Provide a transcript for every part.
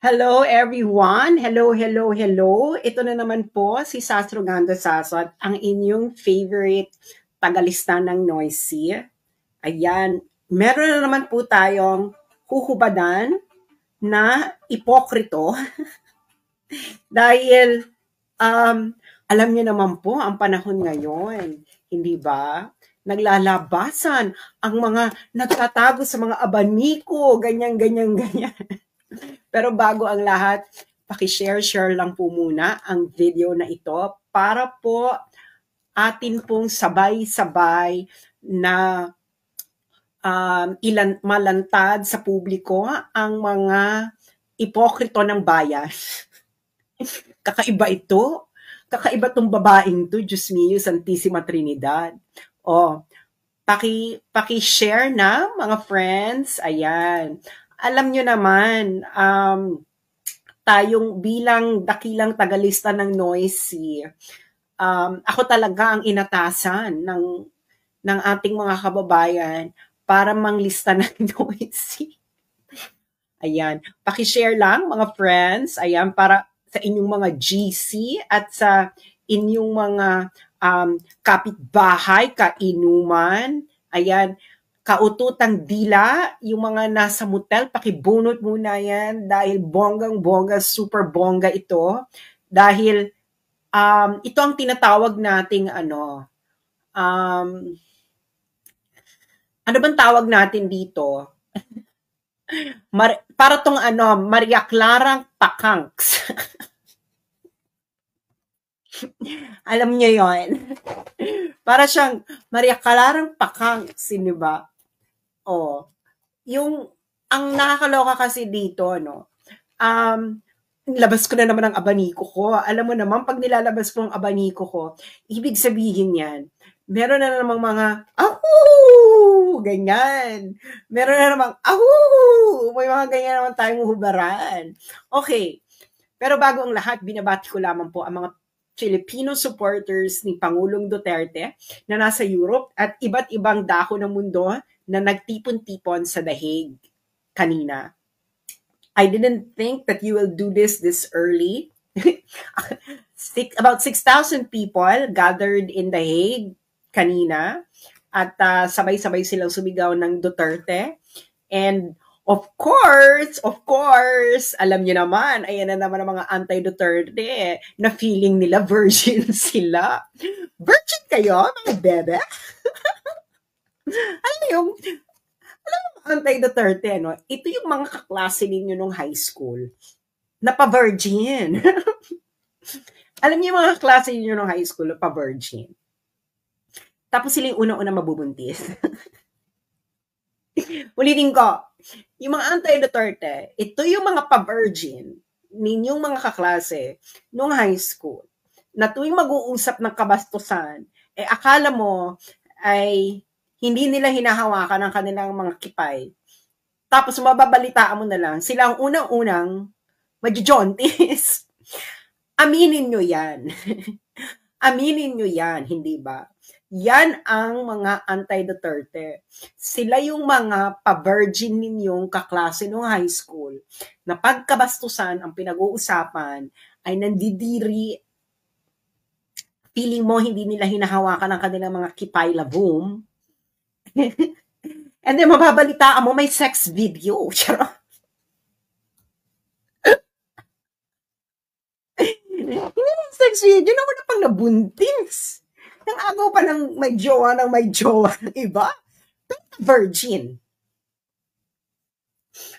Hello everyone! Hello, hello, hello! Ito na naman po si Sastro Ganda Sasot, ang inyong favorite tagalista ng Noisy. Ayan, meron na naman po tayong huhubadan na ipokrito dahil alam niyo naman po ang panahon ngayon, hindi ba? Naglalabasan ang mga nagtatago sa mga abaniko, ganyan, ganyan, ganyan. Pero bago ang lahat, paki-share lang po muna ang video na ito para po atin pong sabay-sabay na malantad sa publiko ang mga ipokrito ng bayan. Kakaiba ito. Kakaiba tong babaeng to, Diyos mio, Santissima Trinidad. Paki-share na mga friends. Ayan. Alam nyo naman, tayong bilang dakilang tagalista ng Noisy, ako talaga ang inatasan ng ating mga kababayan para manglista ng Noisy. Ayan, paki-share lang mga friends, ayan, para sa inyong mga GC at sa inyong mga kapitbahay, kainuman, ayan, kaututang dila, yung mga nasa motel, pakibunot muna yan dahil bonggang-bongga, super bongga ito. Dahil ito ang tinatawag nating ano bang tawag natin dito? Para tong Maria Clarang Pakanks. Alam niyo yon. Para siyang Maria Clarang Pakanks, di ba? Yung ang nakakaloka kasi dito, labas ko na naman ang abaniko ko. Alam mo naman, pag nilalabas ko ang abaniko ko, ibig sabihin yan, meron na namang mga, ahoo! Ganyan. Meron na namang, ahoo! May mga ganyan naman tayong hubaran. Okay. Pero bago ang lahat, binabati ko lamang po ang mga Filipino supporters ni Pangulong Duterte na nasa Europe at iba't ibang dako ng mundo na nagtipon-tipon sa Dahig kanina. I didn't think that you will do this early. About 6,000 people gathered in The Hague kanina at sabay-sabay silang sumigaw ng Duterte. And of course, alam niyo naman, ayan na naman ang mga anti-Duterte na feeling nila virgin sila. Virgin kayo, mga bebe? Alam mo, anti-Duterte, no? Ito yung mga kaklase ninyo nung high school na pa-virgin. Alam niyo yung mga kaklase ninyo nung high school na pa-virgin. Tapos sila yung una-una mabubuntis. Ulitin ko, yung mga anti-Duterte, ito yung mga pa-virgin ninyong mga kaklase nung high school na tuwing mag-uusap ng kabastusan, akala mo ay hindi nila hinahawakan ang kanilang mga kipay. Tapos mababalitaan mo na lang, sila ang unang-unang majujontis. Aminin nyo yan. Aminin nyo yan, hindi ba? Yan ang mga anti-Duterte. Sila yung mga pa-virgin ninyong kaklase nung high school na pagkabastusan ang pinag-uusapan ay nandidiri, feeling mo hindi nila hinahawakan ang kanilang mga kipay labum. And then mababalitaan mo may sex video. Hindi sex video, na wala pang nabuntis. Nang agaw pa ng may jowa ng iba. Virgin.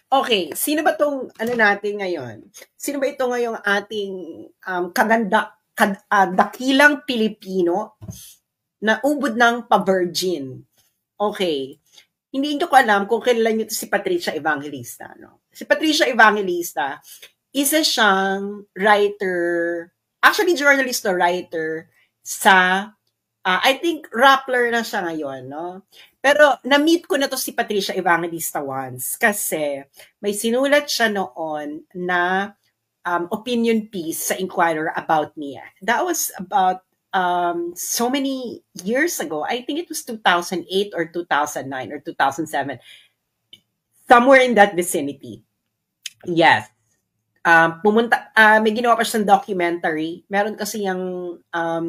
Okay, sino ba tong natin ngayon? Sino ba ito ngayong ating dakilang Pilipino na ubod ng pa-virgin? Okay. Hindi ko alam kung kailan nyo si Patricia Evangelista. No? Si Patricia Evangelista, isa siyang writer, actually journalist or writer sa, I think Rappler na siya ngayon. No? Pero na-meet ko na to si Patricia Evangelista once kasi may sinulat siya noon na opinion piece sa Inquirer about me. That was about so many years ago. I think it was 2008 or 2009 or 2007. Somewhere in that vicinity. Yes. may ginawa pa siyang documentary. Meron kasi yung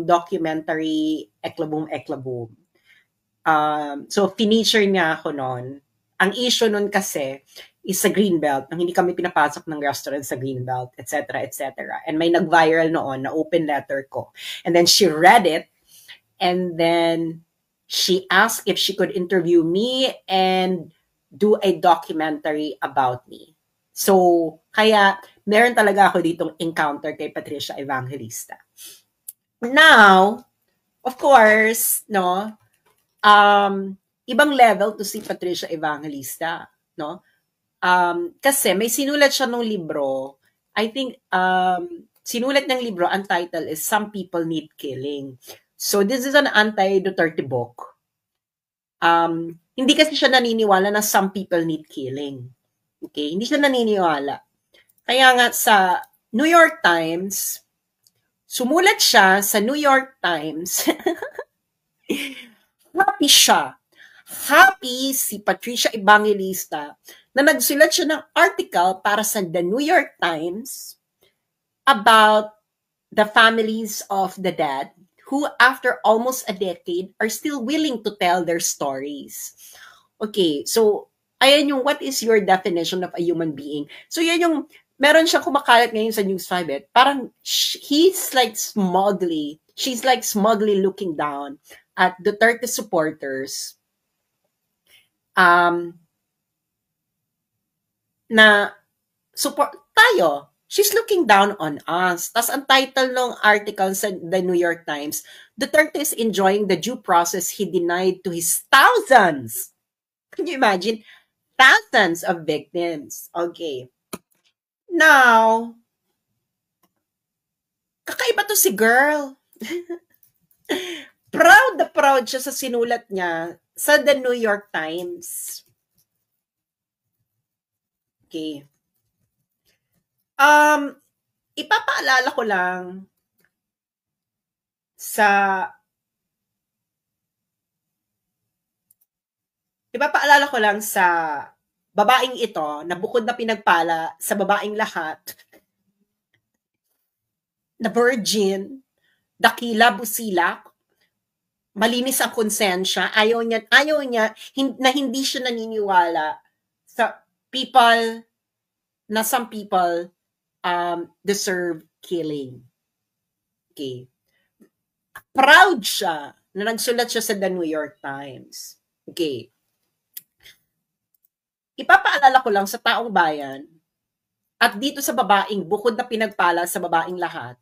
documentary Eklaboom Eklaboom. So, finisher niya ako noon. Ang issue noon kasi is sa Greenbelt, nang hindi kami pinapasok ng restaurant sa Greenbelt, etc., etc. And may nag-viral noon na open letter ko. And then she read it, and then she asked if she could interview me and do a documentary about me. So, kaya meron talaga ako ditong encounter kay Patricia Evangelista. Now, of course, no, ibang level to si Patricia Evangelista, no? Kasi may sinulat siya ng libro. I think sinulat ng libro, ang title is Some People Need Killing. So this is an anti-Duterte book. Hindi kasi siya naniniwala na some people need killing. Okay? Hindi siya naniniwala. Kaya nga sa New York Times, sumulat siya sa New York Times. Happy siya. Happy si Patricia Evangelista na nagsulat siya ng article para sa The New York Times about the families of the dead who, after almost a decade, are still willing to tell their stories. Okay, so, ayan yung what is your definition of a human being? So, yan yung, meron siyang kumakalat ngayon sa News 5, parang she's like smugly looking down at Duterte supporters na support tayo. She's looking down on us. Tas ang title ng article sa The New York Times, Duterte is enjoying the due process he denied to his thousands. Can you imagine? Thousands of victims. Okay. Now, kakaiba to si girl. Proud na proud siya sa sinulat niya sa The New York Times. Okay. Ipapaalala ko lang sa babaeng ito na bukod na pinagpala sa babaeng lahat na virgin, dakila, busilak, malinis ang konsensya, ayaw niya na hindi siya naniniwala sa people na some people deserve killing. Okay. Proud siya na nagsulat siya sa The New York Times. Okay. Ipapaalala ko lang sa taong bayan at dito sa babaeng bukod na pinagpala sa babaeng lahat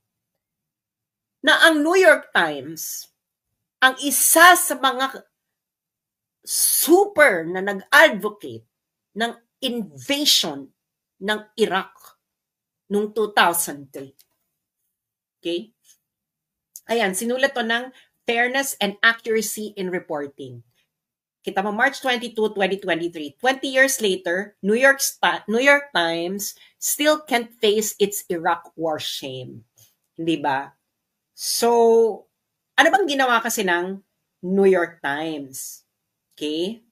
na ang New York Times ang isa sa mga super na nag-advocate ng invasion ng Iraq noong 2003. Okay? Ayan, sinulat to ng Fairness and Accuracy in Reporting. Kita mo, March 22, 2023. 20 years later, New York Times still can't face its Iraq war shame. Hindi ba? So, ano bang ginawa kasi ng New York Times? Okay?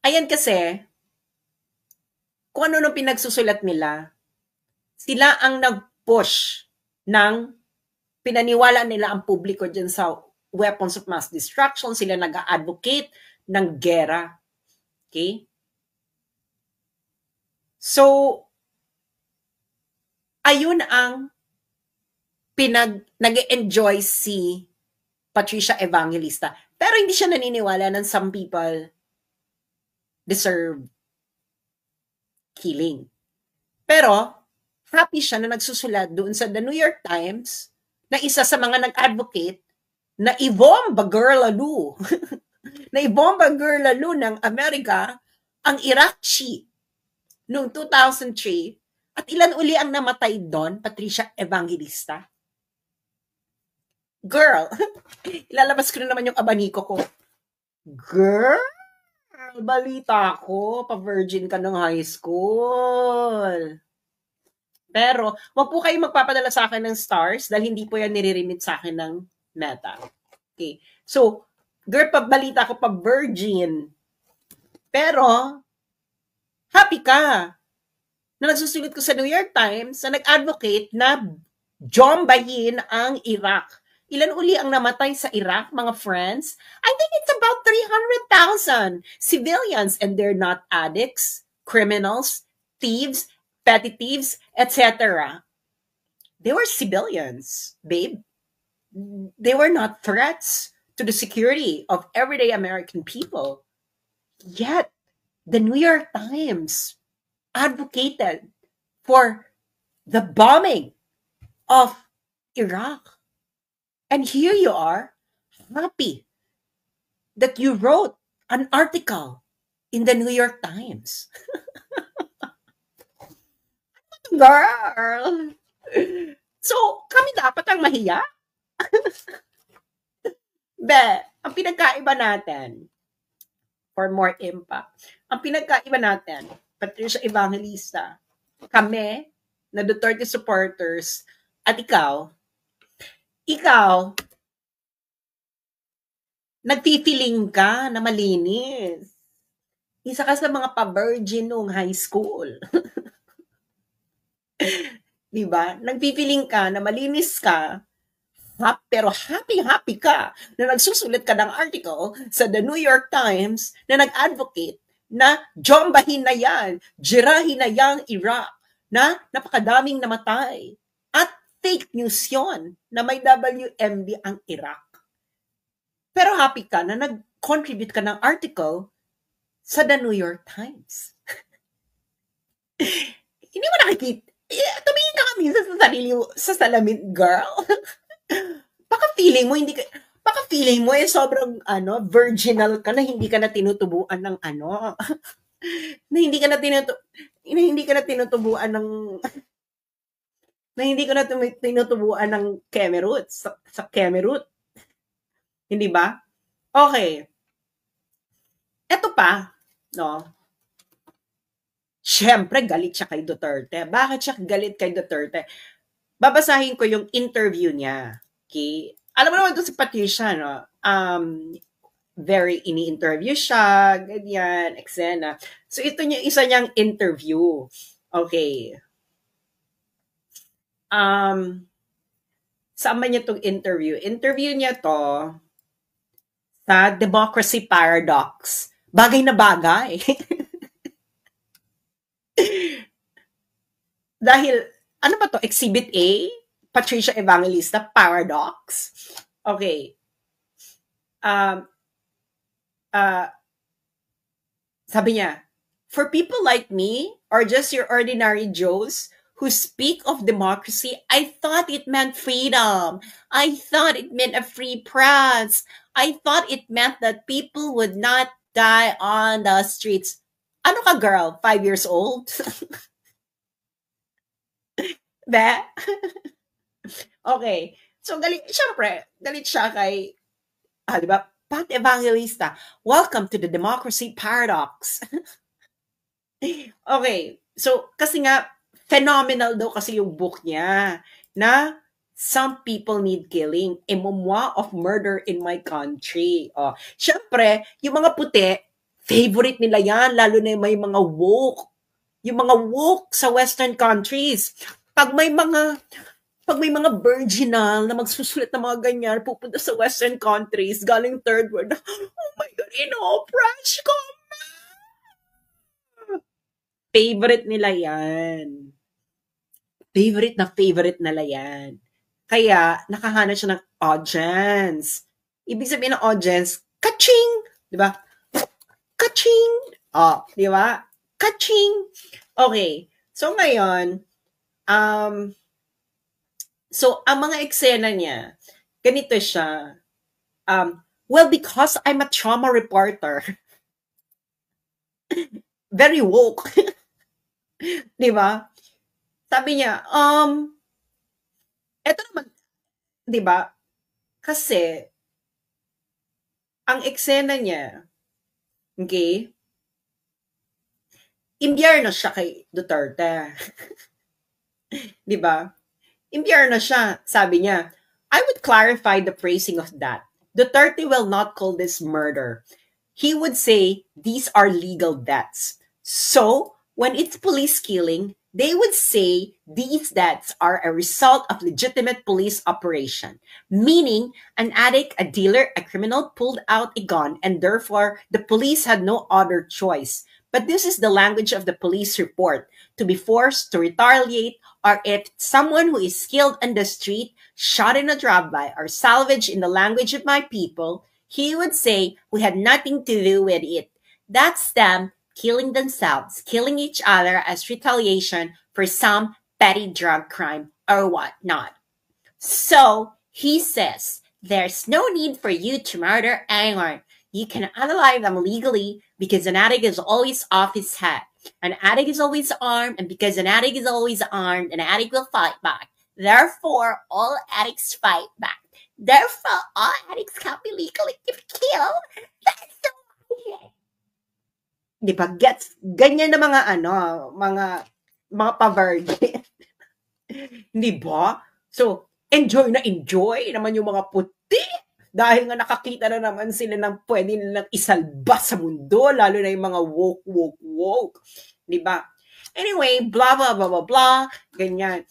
Ayan kasi, kung ano nung pinagsusulat nila, sila ang nag-push ng pinaniwala nila ang publiko dyan sa weapons of mass destruction, sila nag-advocate ng gera. Okay? So, ayun ang nag-enjoy si Patricia Evangelista. Pero hindi siya naniniwala ng some people deserve killing. Pero, happy siya na nagsusulat doon sa The New York Times na isa sa mga nag-advocate na ibomba girl lalo ng Amerika ang Iraqi noong 2003 at ilan uli ang namatay doon, Patricia Evangelista? Girl, ilalabas ko na naman yung abaniko ko. Girl, balita ko, pa-virgin ka ng high school. Pero, wag po kayo magpapadala sa akin ng stars dahil hindi po yan nire-remit sa akin ng Meta. Okay. So, girl, pabalita ko pa-virgin. Pero, happy ka. na nagsusulit ko sa New York Times na nag-advocate na jombahin ang Iraq. Ilan uli ang namatay sa Iraq, mga friends? I think it's about 300,000 civilians, and they're not addicts, criminals, thieves, petty thieves, etc. They were civilians, babe. They were not threats to the security of everyday American people. Yet, the New York Times advocated for the bombing of Iraq. And here you are, happy that you wrote an article in the New York Times. Girl! So, kami dapat ang mahiya? Be, ang pinagkaiba natin, for more impact, ang pinagkaiba natin, Patricia Evangelista, kami, na Duterte supporters, at ikaw, nagpipiling ka na malinis. Isa ka sa mga pa-virgin nung high school. Diba? Nagpipiling ka na malinis ka, pero happy ka na nagsusulit ka ng article sa The New York Times na nag-advocate na jombahin na yan, jirahin na yang Iraq, na napakadaming namatay. At fake news yon na may WMD ang Iraq. Pero happy ka na nag-contribute ka ng article sa The New York Times. Hindi mo nakikita. Tumingin ka kami sa sarili mo, sa salamin, girl. Baka feeling mo sobrang virginal ka na hindi ka na tinutubuan ng na hindi ka na tinutubuan ng Kemerut sa Kemerut. Hindi ba? Okay. Eto pa, no? Siyempre, galit siya kay Duterte. Bakit siya galit kay Duterte? Babasahin ko yung interview niya. Okay? Alam mo naman ito si Patricia, no? Very ini-interview siya, ganyan, eksena. So, ito yung isa niyang interview. Okay. Saan ba niya itong interview? Interview niya to sa Democracy Paradox. Bagay na bagay. Dahil, ano ba to? Exhibit A? Patricia Evangelista Paradox? Okay. Sabi niya, for people like me, or just your ordinary Joes, who speak of democracy, I thought it meant freedom. I thought it meant a free press. I thought it meant that people would not die on the streets. Ano ka, girl? 5 years old? Be? Okay. So, galit siya kay, di ba? Pat Evangelista, welcome to the Democracy Paradox. Okay. So, kasi nga, phenomenal daw kasi yung book niya na Some People Need Killing, a memoir of murder in my country. Oh, syempre, yung mga puti, favorite nila yan, lalo na yung may mga woke. Yung mga woke sa Western countries. Pag may mga virginal na magsusulit ng mga ganyan, pupunta sa Western countries, galing third world, oh my God, ino-oppress ko. Favorite nila yan. Favorite nila yan. Kaya, nakahanap siya ng audience. Ibig sabihin ng audience, kaching! Di ba? Kaching! Oh, di ba? Kaching! Okay. So, ngayon, so, ang mga eksena niya, ganito siya. Well, because I'm a trauma reporter. Very woke. Di ba? Sabi niya, eto naman, di ba? Kasi, ang eksena niya, okay, impyerno siya kay Duterte. Di ba? Impyerno siya. Sabi niya, I would clarify the phrasing of that. Duterte will not call this murder. He would say, these are legal deaths. So, when it's police killing, They would say these deaths are a result of legitimate police operation, meaning an addict, a dealer, a criminal pulled out a gun, and therefore the police had no other choice. But this is the language of the police report, to be forced to retaliate, or if someone who is killed on the street, shot in a drive-by, or salvaged in the language of my people, he would say we had nothing to do with it. That's them killing themselves, killing each other as retaliation for some petty drug crime or whatnot. So he says there's no need for you to murder anyone. You can unalive them legally because an addict is always off his head. An addict is always armed, and because an addict is always armed, an addict will fight back. Therefore, all addicts fight back. Therefore, all addicts can be legally killed. That's so weird. Di ba? Gets, ganyan na mga mga pa-virgin. Di ba? So, enjoy naman yung mga puti. Dahil nga nakakita na naman sila ng pwede nilang isalba sa mundo, lalo na yung mga woke. Di ba? Anyway, blah, blah, blah, blah, blah. Ganyan.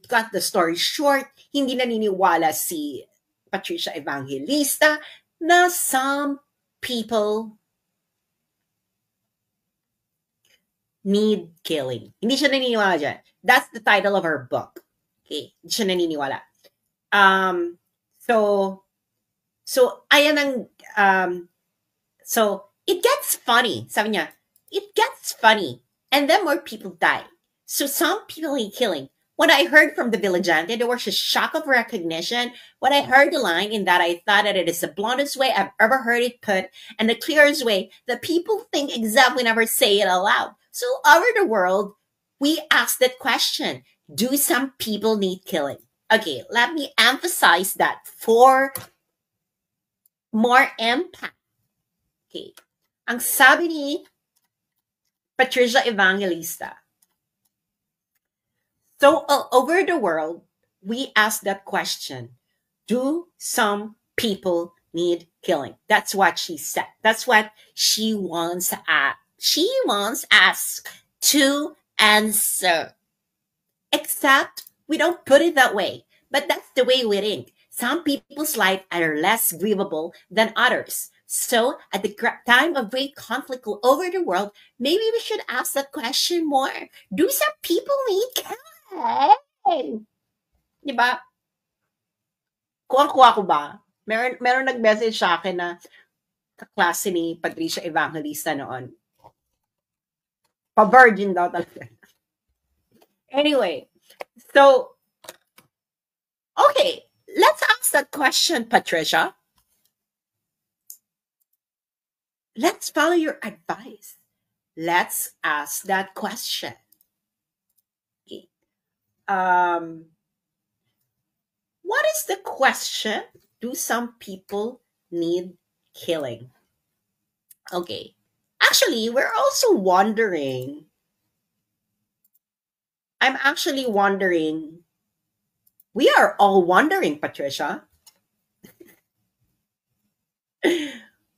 Cut the story short, hindi naniniwala si Patricia Evangelista na some people need killing. Hindi siya naniniwala dyan. That's the title of her book. Okay, hindi siya naniniwala. So ayan ang, so it gets funny. Sabi niya, it gets funny. And then more people die. So some people need killing. When I heard from the Villagente, there was a shock of recognition. When I heard the line, in that I thought that it is the bluntest way I've ever heard it put, and the clearest way that people think exactly never say it aloud. So over the world, we ask that question. Do some people need killing? Okay, let me emphasize that for more impact. Okay. Ang sabi ni Patricia Evangelista, so over the world, we ask that question. Do some people need killing? That's what she said. That's what she wants us to answer. Except we don't put it that way. But that's the way we think. Some people's lives are less grievable than others. So at the time of great conflict all over the world, maybe we should ask that question more. Do some people need killing? Diba? Kuha ko ba? Meron nag-message sa akin na kaklase ni Patricia Evangelista noon. Pa-virgin daw talaga. Anyway, so, okay, let's ask that question, Patricia. Let's follow your advice. Let's ask that question. What is the question? Do some people need killing? Okay. Actually, we're also wondering. I'm actually wondering. We are all wondering, Patricia.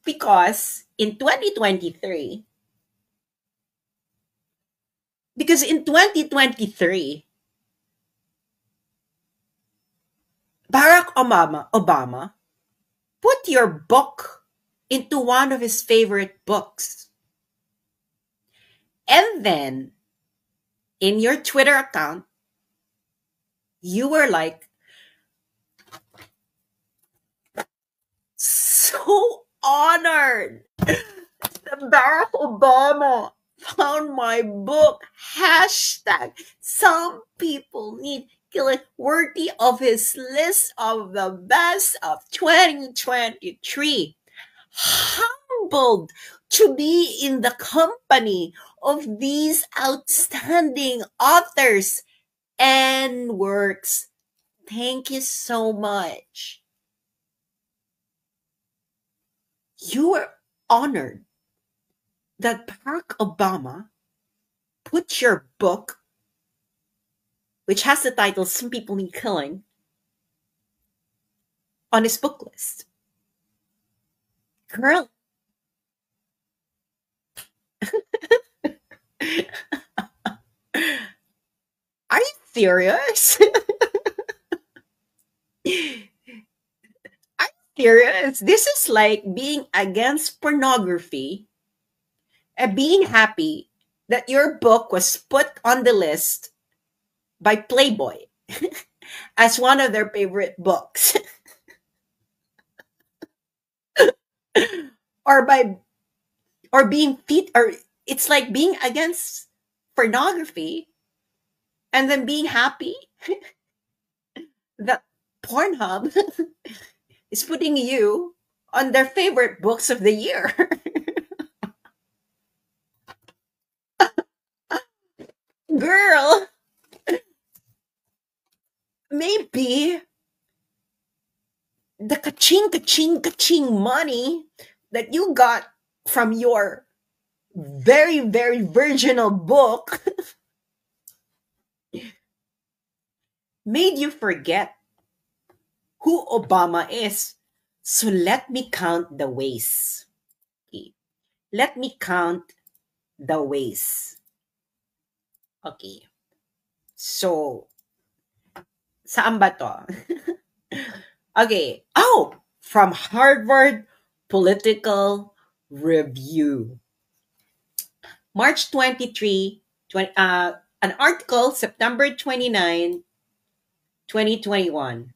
Because in 2023, Barack Obama put your book into one of his favorite books. And then, in your Twitter account, you were like, so honored that Barack Obama found my book. Hashtag, some people need killing, worthy of his list of the best of 2023. Humbled to be in the company of these outstanding authors and works. Thank you so much. You were honored that Barack Obama put your book, which has the title Some People Need Killing, on his book list. Girl. serious? Are you serious? This is like being against pornography and being happy that your book was put on the list by Playboy as one of their favorite books. or by or being fit or it's like being against pornography and then being happy that Pornhub is putting you on their favorite books of the year. Girl, maybe the kaching kaching kaching money that you got from your very very virginal book made you forget who Obama is. So let me count the ways. Okay. Let me count the ways. Okay. So, saan ba to? Okay. Oh, from Harvard Political Review. March 23, an article, September 29, 2021.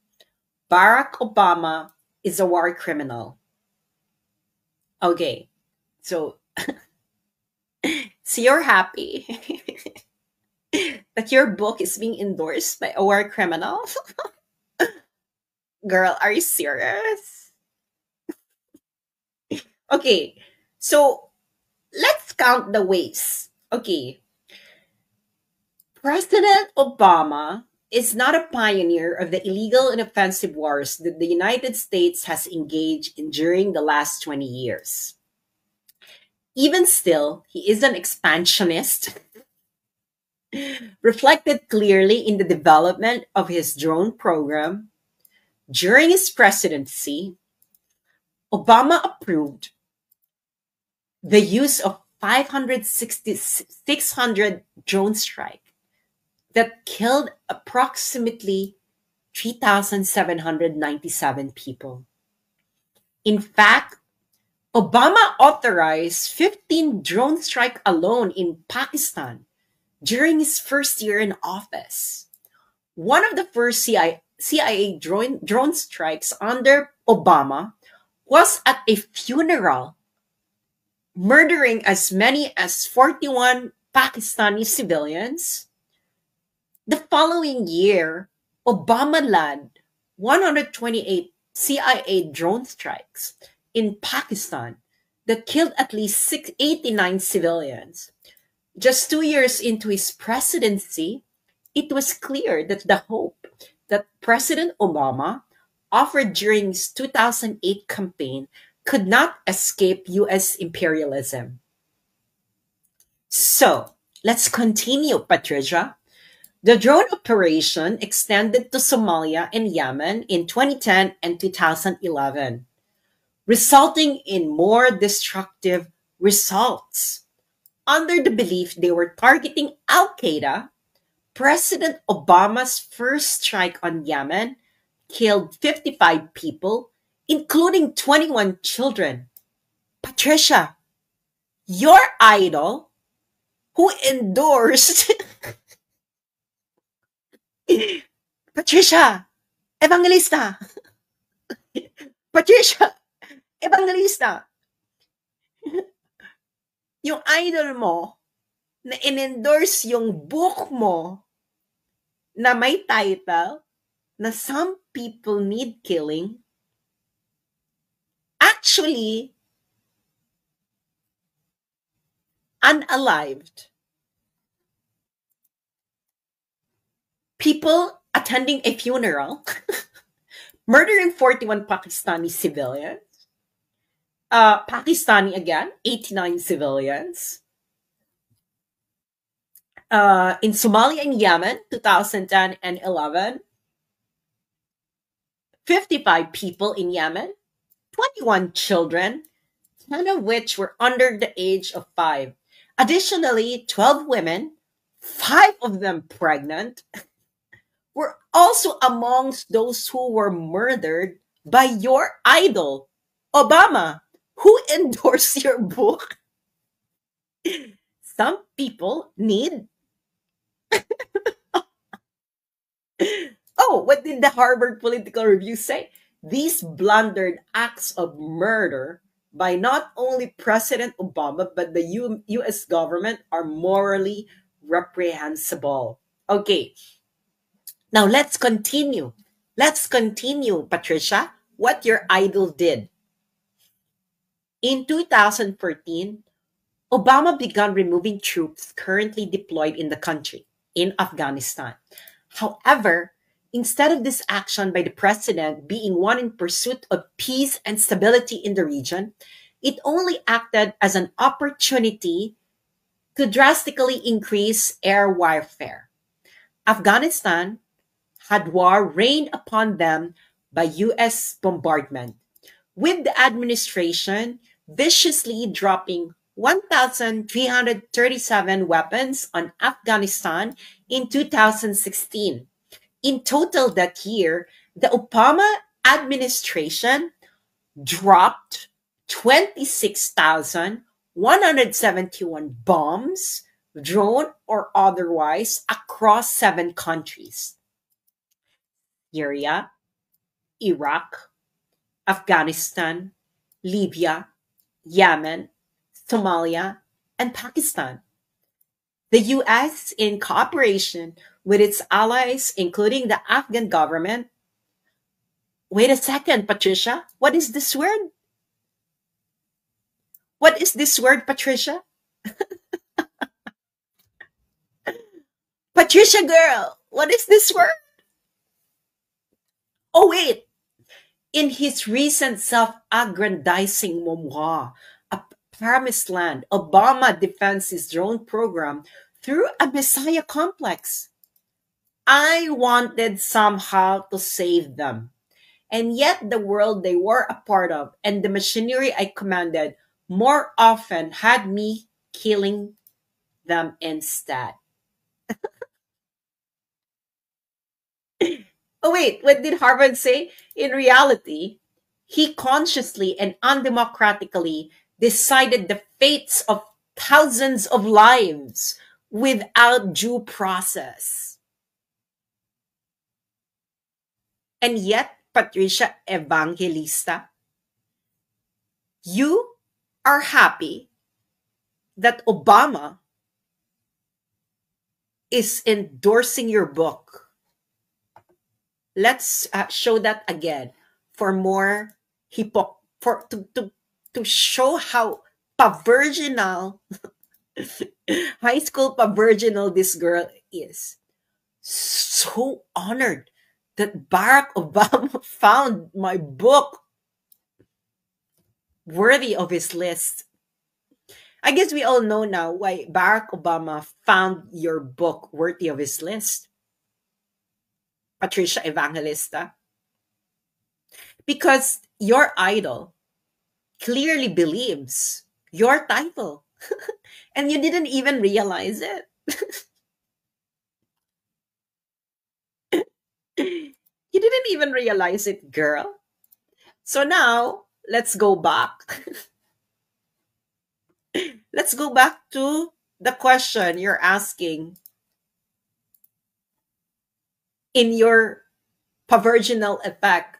Barack Obama is a war criminal. Okay. So, so you're happy that your book is being endorsed by a war criminal? Girl, are you serious? Okay. So, let's count the ways. Okay. President Obama is not a pioneer of the illegal and offensive wars that the United States has engaged in during the last 20 years. Even still, he is an expansionist, reflected clearly in the development of his drone program. During his presidency, Obama approved the use of 600 drone strike that killed approximately 3,797 people. In fact, Obama authorized 15 drone strike alone in Pakistan during his first year in office. One of the first CIA drone strikes under Obama was at a funeral, murdering as many as 41 Pakistani civilians. The following year, Obama led 128 CIA drone strikes in Pakistan that killed at least 89 civilians. Just 2 years into his presidency, it was clear that the hope that President Obama offered during his 2008 campaign could not escape U.S. imperialism. So, let's continue, Patricia. The drone operation extended to Somalia and Yemen in 2010 and 2011, resulting in more destructive results. Under the belief they were targeting Al Qaeda, President Obama's first strike on Yemen killed 55 people, including 21 children. Patricia, your idol, who endorsed Patricia, Evangelista. Patricia, Evangelista. Yung idol mo na in-endorse yung book mo na may title na Some People Need Killing, actually unalived people attending a funeral, murdering 41 Pakistani civilians. Pakistani again, 89 civilians. In Somalia and Yemen, 2010 and 11, 55 people in Yemen, 21 children, 10 of which were under the age of 5. Additionally, 12 women, 5 of them pregnant, were also amongst those who were murdered by your idol, Obama, who endorsed your book. Some people need. Oh, what did the Harvard Political Review say? These blundered acts of murder by not only President Obama but the US government are morally reprehensible. Okay, now let's continue. Let's continue, Patricia, what your idol did. In 2014, Obama began removing troops currently deployed in the country, in Afghanistan. However, instead of this action by the president being one in pursuit of peace and stability in the region, it only acted as an opportunity to drastically increase air warfare. Afghanistan had war rained upon them by US bombardment, with the administration viciously dropping 1,337 weapons on Afghanistan in 2016. In total that year, the Obama administration dropped 26,171 bombs, drone or otherwise, across 7 countries: Syria, Iraq, Afghanistan, Libya, Yemen, Somalia, and Pakistan. The US, in cooperation with its allies, including the Afghan government. Wait a second, Patricia. What is this word? What is this word, Patricia? Patricia girl, what is this word? Oh, wait. In his recent self-aggrandizing memoir, A Promised Land, Obama defends his drone program through a messiah complex. I wanted somehow to save them. And yet the world they were a part of and the machinery I commanded more often had me killing them instead. Oh, wait, what did Harvard say? In reality, he consciously and undemocratically decided the fates of thousands of lives without due process. And yet, Patricia Evangelista, you are happy that Obama is endorsing your book. Let's show that again for more for to show how perversional high school perversional this girl is. So honored that Barack Obama found my book worthy of his list. I guess we all know now why Barack Obama found your book worthy of his list, Patricia Evangelista. Because your idol clearly believes your title and you didn't even realize it. You didn't even realize it, girl. So now, let's go back. Let's go back to the question you're asking in your perversional effect.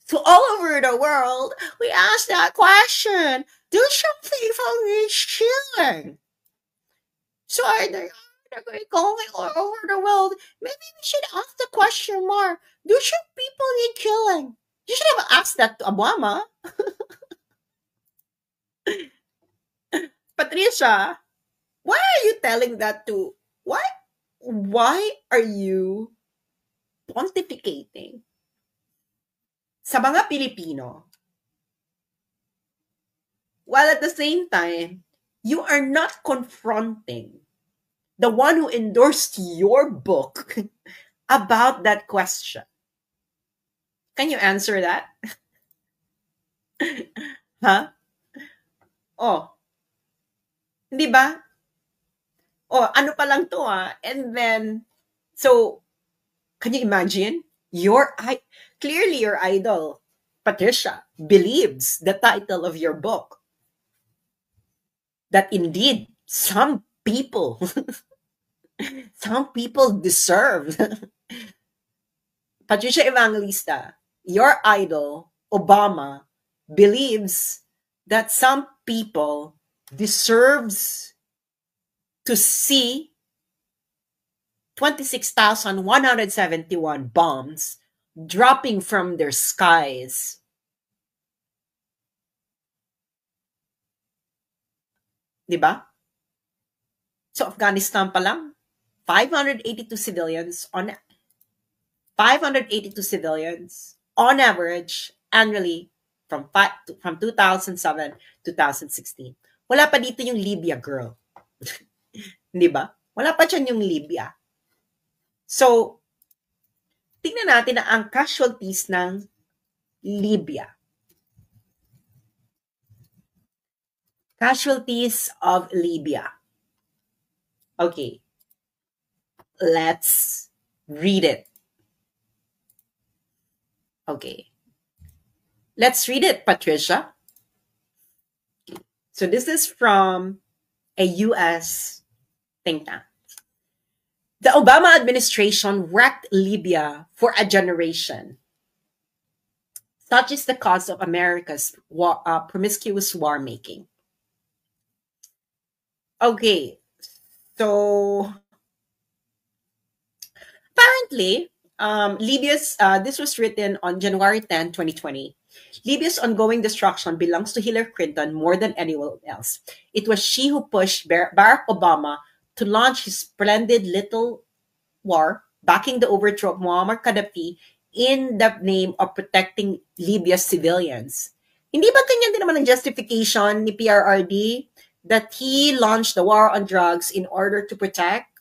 So all over the world, we ask that question. Do some people need children? So are they going all over the world? Maybe we should ask the question more. Do some people need killing? You should have asked that to Obama. Patricia, why are you telling that to? Why are you pontificating sa mga Pilipino while at the same time you are not confronting the one who endorsed your book about that question? Can you answer that? Huh? Oh, hindi ba? Oh, ano pa lang to And then, so, can you imagine? Clearly your idol, Patricia, believes the title of your book that indeed some people deserve. Patricia Evangelista, your idol, Obama, believes that some people deserves to see 26,171 bombs dropping from their skies. Diba? So Afghanistan pa lang, 582 civilians on 582 civilians on average annually from 2007 to 2016. Wala pa dito yung Libya, girl. Di ba? Wala pa dyan yung Libya. So, tingnan natin na ang casualties ng Libya. Casualties of Libya. Okay. Let's read it. Okay. Let's read it, Patricia. So this is from a US think tank. The Obama administration wrecked Libya for a generation. Such is the cause of America's promiscuous war making. Okay, so apparently, Libya's, this was written on January 10, 2020. Libya's ongoing destruction belongs to Hillary Clinton more than anyone else. It was she who pushed Barack Obama to launch his splendid little war, backing the overthrow of Muammar Gaddafi in the name of protecting Libya's civilians. Hindi ba ganyan din naman ang justification ni PRRD that he launched the war on drugs in order to protect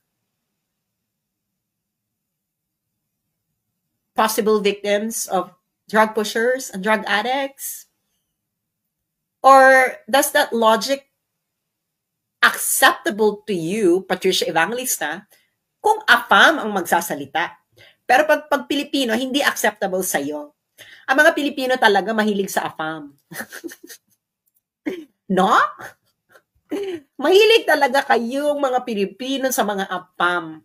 possible victims of drug pushers and drug addicts? Or does that logic acceptable to you, Patricia Evangelista, kung AFAM ang magsasalita? Pero pag Pilipino, hindi acceptable sa'yo. Ang mga Pilipino talaga mahilig sa AFAM. No? Mahilig talaga kayong mga Pilipino sa mga AFAM.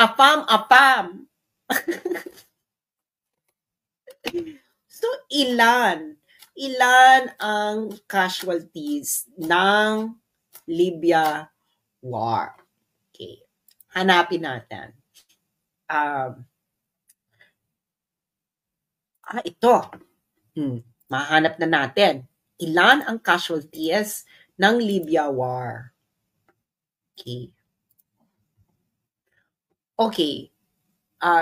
AFAM. So, ilan ang casualties ng Libya War? Okay. Hanapin natin. Ito. Mahanap na natin. Ilan ang casualties ng Libya War? Okay.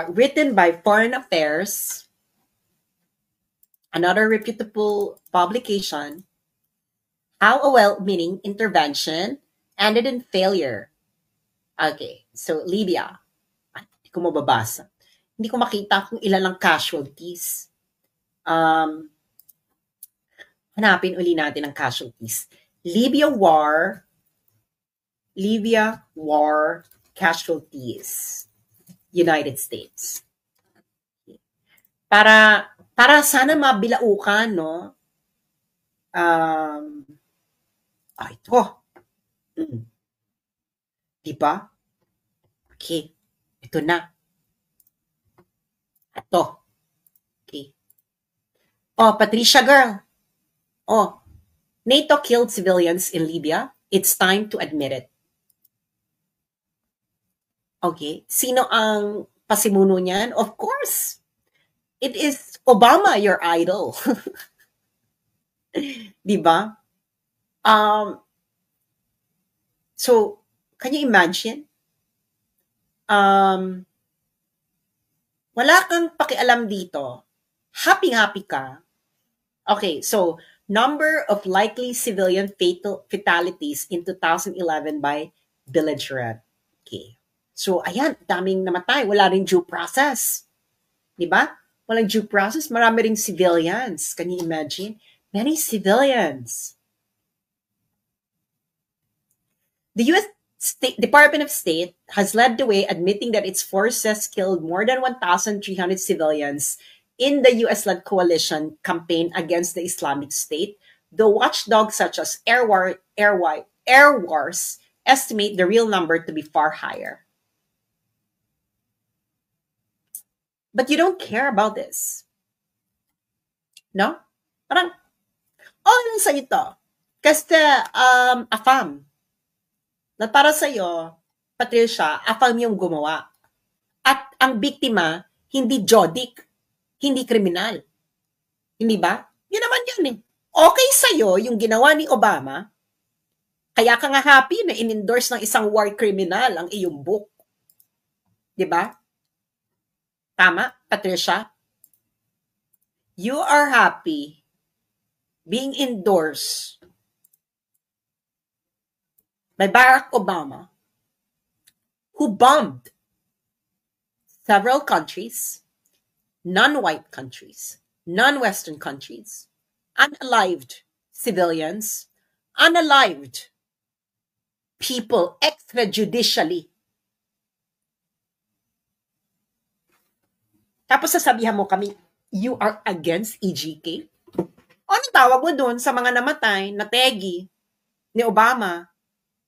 Written by Foreign Affairs, another reputable publication, how a well-meaning intervention ended in failure. Okay, so Libya. Hindi ko mababasa. Hindi ko makita kung ilan ang casualties. Hanapin uli natin ang casualties. Libya War casualties. United States. Para sana mabilaukan, no? Ito. Diba? Okay. Ito na. Ito. Okay. Patricia girl. NATO killed civilians in Libya. It's time to admit it. Okay. Sino ang pasimuno niyan? Of course. It is Obama, your idol. Diba? So, can you imagine? Wala kang pakialam dito. Happy ka. Okay, so, number of likely civilian fatalities in 2011 by belligerent. Okay. So, ayan, daming namatay. Wala rin due process. Diba? Walang due process. Marami ring civilians. Can you imagine? Many civilians. The U.S. Department of State has led the way, admitting that its forces killed more than 1,300 civilians in the U.S.-led coalition campaign against the Islamic State, though watchdogs such as Air Wars estimate the real number to be far higher. But you don't care about this. No? Parang, okay lang sa'yo to. Kasi, AFAM. Na para sa'yo, Patricia, AFAM yung gumawa. At ang biktima, hindi Jodik, hindi kriminal. Hindi ba? Yun naman yan eh. Okay sa'yo yung ginawa ni Obama, kaya ka nga happy na in-endorse ng isang war criminal ang iyong book. Di ba? Tama, Patricia? You are happy being endorsed by Barack Obama, who bombed several countries, non-white countries, non-Western countries, unalived civilians, unalived people extrajudicially. Tapos sasabihan mo kami, you are against EJK? Ano tawag mo dun sa mga namatay na tegi ni Obama?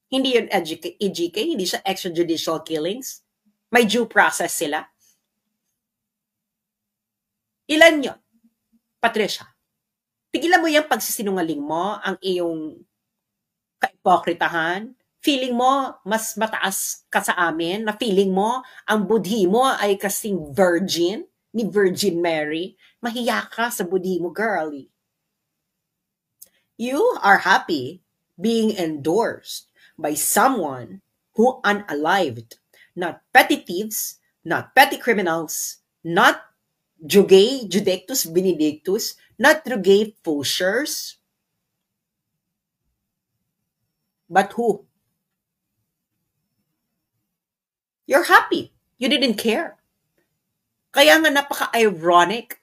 Hindi yun EJK, hindi siya extrajudicial killings. May due process sila. Ilan yun? Patricia, tigilan mo yung pagsisinungaling mo, ang iyong kaipokritahan. Feeling mo, mas mataas ka sa amin, na feeling mo, ang budhi mo ay kasing virgin, ni Virgin Mary. Mahiya ka sa budhi mo, girlie. You are happy being endorsed by someone who unalived, not petty thieves, not petty criminals, not Judectus Benedictus, not Drugay Foshers, but who? You're happy. You didn't care. Kaya nga napaka-ironic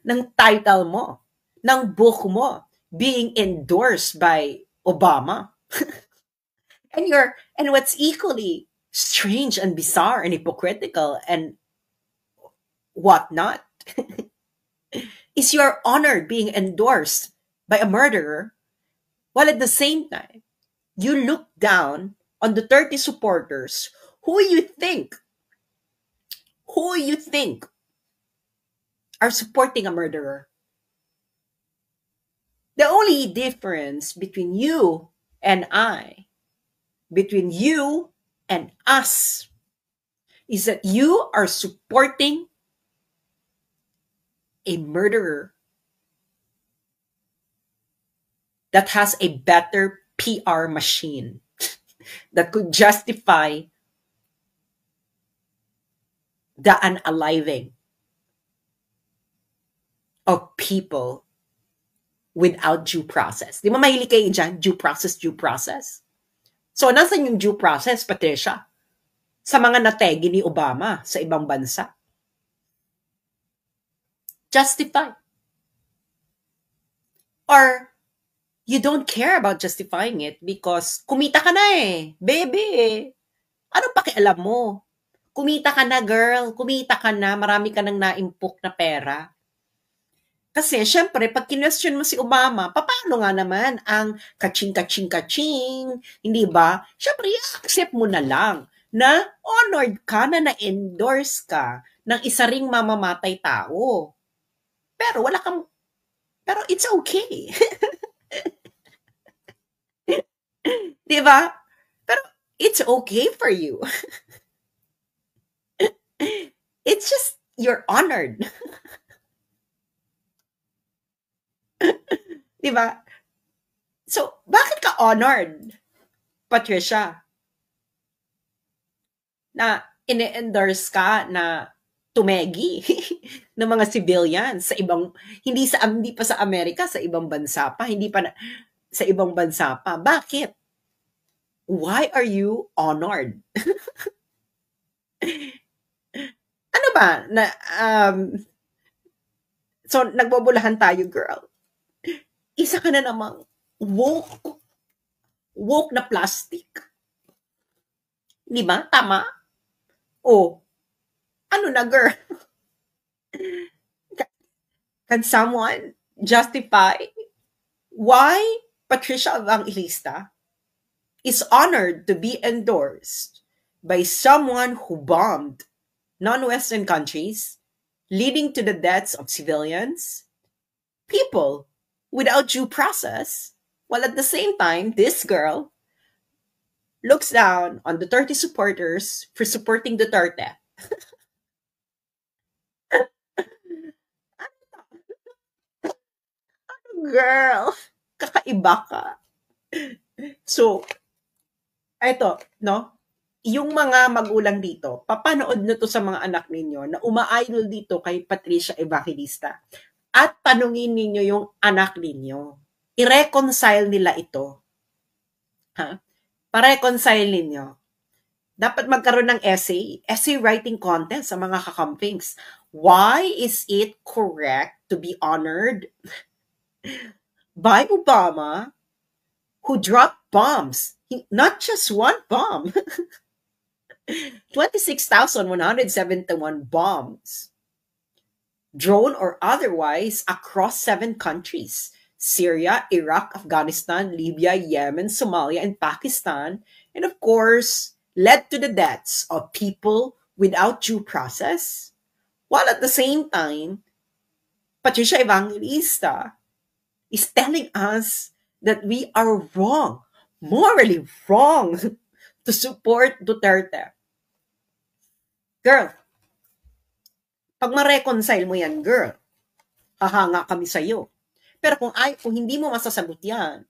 ng title mo, ng book mo, being endorsed by Obama. And what's equally strange and bizarre and hypocritical and whatnot is you're honored being endorsed by a murderer, while at the same time, you look down on the 30 supporters who you think are supporting a murderer. The only difference between you and I, between you and us, is that you are supporting a murderer that has a better PR machine that could justify the unaliving of people without due process. Di ba mahilig kayo dyan? Due process, due process. So, nasan yung due process, Patricia? Sa mga nategi ni Obama sa ibang bansa. Justify. Or, you don't care about justifying it because kumita ka na eh. Baby, anong pakialam mo? Kumita ka na, girl. Kumita ka na. Marami ka nang naimpok na pera. Kasi, syempre, pag kinwestiyon mo si Obama, paano nga naman ang kaching-kaching-kaching? Hindi ba? Syempre, i-accept mo na lang na honored ka na na-endorse ka ng isa ring mamamatay tao. Pero pero it's okay. Di ba? Pero it's okay for you. It's just, you're honored. Di ba? So, bakit ka honored, Patricia? Na ine-endorse ka na tumegi ng mga civilians sa ibang, hindi pa sa Amerika, sa ibang bansa pa, sa ibang bansa pa. Bakit? Why are you honored? Ano ba? So, nagbobolahan tayo, girl. Isa ka na namang woke na plastic. Di ba? Tama? O, ano na, girl? Can someone justify why Patricia Evangelista is honored to be endorsed by someone who bombed non-Western countries, leading to the deaths of civilians, people without due process, while at the same time, this girl looks down on Duterte supporters for supporting Duterte. Girl, kakaiba ka. So, eto, no? Yung mga magulang dito, papanood nyo to sa mga anak ninyo na uma-idol dito kay Patricia Evangelista. At tanungin ninyo yung anak ninyo. I-reconcile nila ito. Ha? Pa-reconcile ninyo. Dapat magkaroon ng essay writing contest sa mga kakampings. Why is it correct to be honored by Obama, who dropped bombs? Not just one bomb. 26,171 bombs, drone or otherwise, across 7 countries: Syria, Iraq, Afghanistan, Libya, Yemen, Somalia, and Pakistan, and of course, led to the deaths of people without due process, while at the same time, Patricia Evangelista is telling us that we are wrong, morally wrong, to support Duterte. Girl, pag ma-reconcile mo yan, girl, hahanga kami sa'yo. Pero kung hindi mo masasagot yan,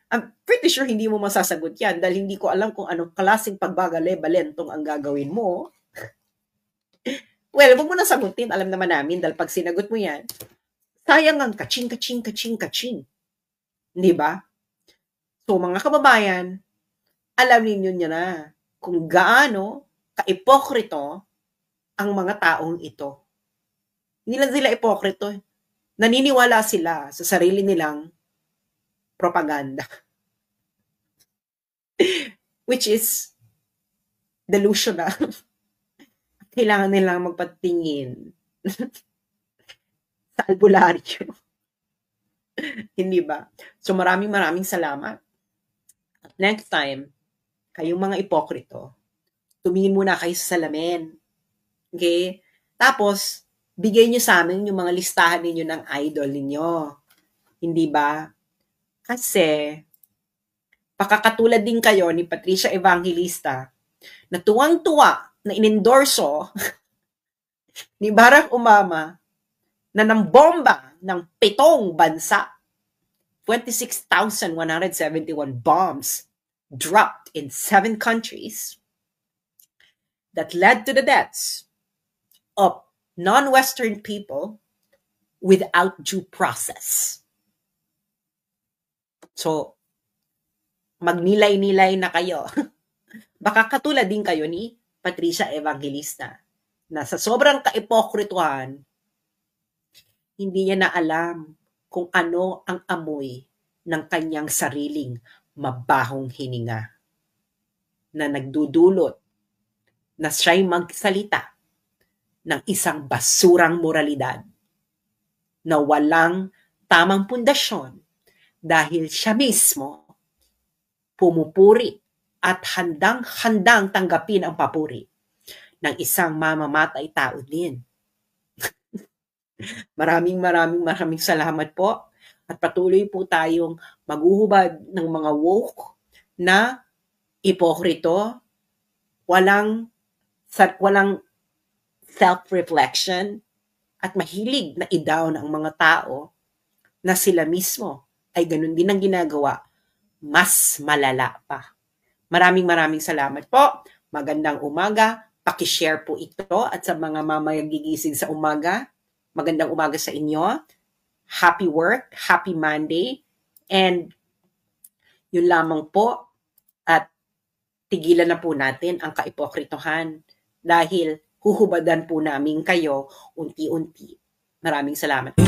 I'm pretty sure hindi mo masasagot yan dahil hindi ko alam kung anong klaseng pagbagale-balentong ang gagawin mo. Well, huwag mo na sagutin. Alam naman namin dahil pag sinagot mo yan, sayang ang kaching. Di ba? So, mga kababayan, alam ninyo niya na kung gaano ka-ipokrito ang mga taong ito. Hindi lang sila ipokrito. Naniniwala sila sa sarili nilang propaganda. Which is delusional. Kailangan nilang magpatingin sa albularyo. Hindi ba? So maraming salamat. At next time, kayong mga ipokrito, tumingin muna kayo sa salamin. Okay? Tapos, bigay nyo sa amin yung mga listahan ninyo ng idol ninyo. Hindi ba? Kasi, pakakatulad din kayo ni Patricia Evangelista na tuwang-tuwa na inendorso ni Barack Obama na nambomba ng 7 bansa. 26,171 bombs dropped in 7 countries that led to the deaths of non-Western people without due process. So, magnilay-nilay na kayo. Baka katulad din kayo ni Patricia Evangelista na sa sobrang kaipokrituhan, hindi niya na alam kung ano ang amoy ng kanyang sariling mabahong hininga na nagdudulot na siya'y magsalita ng isang basurang moralidad na walang tamang pundasyon dahil siya mismo pumupuri at handang-handang tanggapin ang papuri ng isang mamamatay tao din. Maraming salamat po at patuloy po tayong maghuhubad ng mga woke na ipokrito, walang self-reflection at mahilig na i-down ang mga tao na sila mismo ay ganun din ang ginagawa, mas malala pa. Maraming salamat po. Magandang umaga. Paki-share po ito at sa mga mamayang gigising sa umaga, magandang umaga sa inyo. Happy work, happy Monday, and yun lamang po at tigilan na po natin ang kaipokritohan dahil huhubadan po namin kayo unti-unti. Maraming salamat.